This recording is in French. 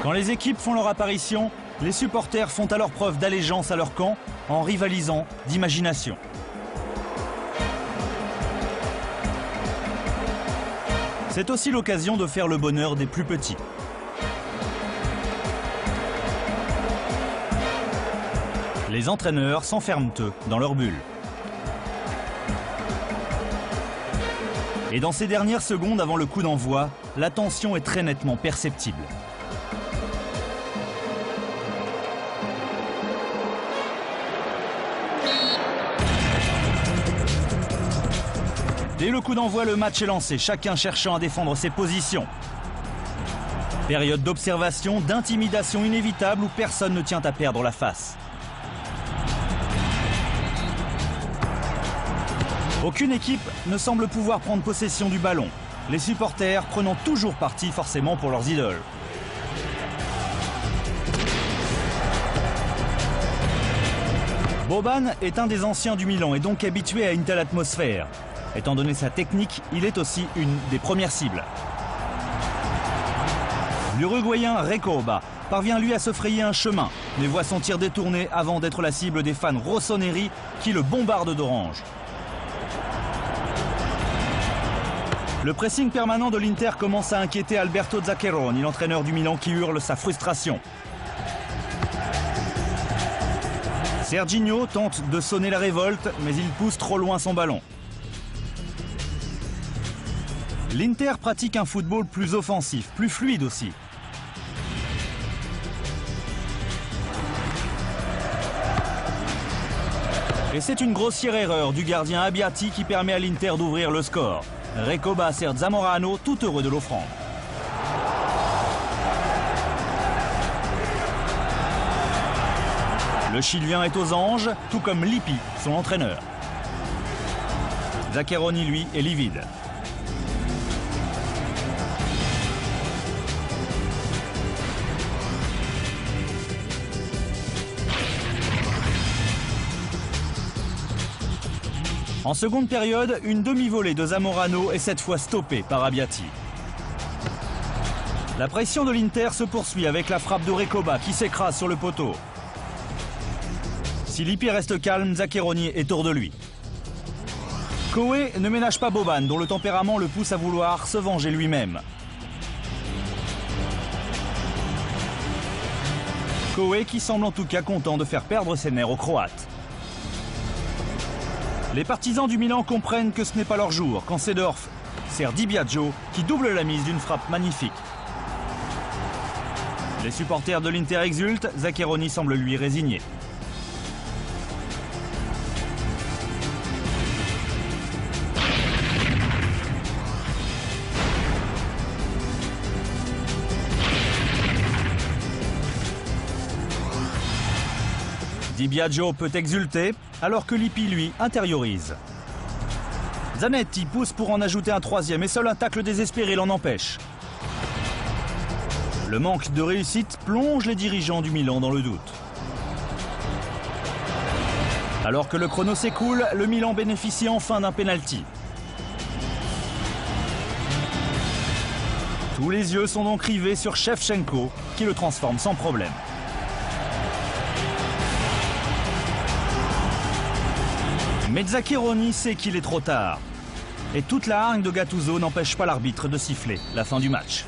Quand les équipes font leur apparition, les supporters font alors preuve d'allégeance à leur camp en rivalisant d'imagination. C'est aussi l'occasion de faire le bonheur des plus petits. Les entraîneurs s'enferment eux dans leur bulle. Et dans ces dernières secondes avant le coup d'envoi, la tension est très nettement perceptible. Dès le coup d'envoi, le match est lancé, chacun cherchant à défendre ses positions. Période d'observation, d'intimidation inévitable où personne ne tient à perdre la face. Aucune équipe ne semble pouvoir prendre possession du ballon, les supporters prenant toujours parti forcément pour leurs idoles. Boban est un des anciens du Milan et donc habitué à une telle atmosphère. Étant donné sa technique, il est aussi une des premières cibles. L'Uruguayen Recoba parvient lui à se frayer un chemin, mais voit son tir détourné avant d'être la cible des fans rossoneri qui le bombardent d'orange. Le pressing permanent de l'Inter commence à inquiéter Alberto Zaccheroni, l'entraîneur du Milan qui hurle sa frustration. Serginho tente de sonner la révolte, mais il pousse trop loin son ballon. L'Inter pratique un football plus offensif, plus fluide aussi. Et c'est une grossière erreur du gardien Abbiati qui permet à l'Inter d'ouvrir le score. Recoba sert Zamorano, tout heureux de l'offrande. Le Chilien est aux anges, tout comme Lippi, son entraîneur. Zaccheroni, lui, est livide. En seconde période, une demi-volée de Zamorano est cette fois stoppée par Abbiati. La pression de l'Inter se poursuit avec la frappe de Recoba qui s'écrase sur le poteau. Si Lippi reste calme, Zaccheroni est hors de lui. Koé ne ménage pas Boban, dont le tempérament le pousse à vouloir se venger lui-même. Koé qui semble en tout cas content de faire perdre ses nerfs aux Croates. Les partisans du Milan comprennent que ce n'est pas leur jour quand Seedorf sert Di Biagio qui double la mise d'une frappe magnifique. Les supporters de l'Inter exultent, Zaccheroni semble lui résigné. Di Biagio peut exulter, alors que Lippi, lui, intériorise. Zanetti pousse pour en ajouter un troisième et seul un tacle désespéré l'en empêche. Le manque de réussite plonge les dirigeants du Milan dans le doute. Alors que le chrono s'écoule, le Milan bénéficie enfin d'un pénalty. Tous les yeux sont donc rivés sur Shevchenko, qui le transforme sans problème. Mais Zaccheroni sait qu'il est trop tard. Et toute la hargne de Gattuso n'empêche pas l'arbitre de siffler la fin du match.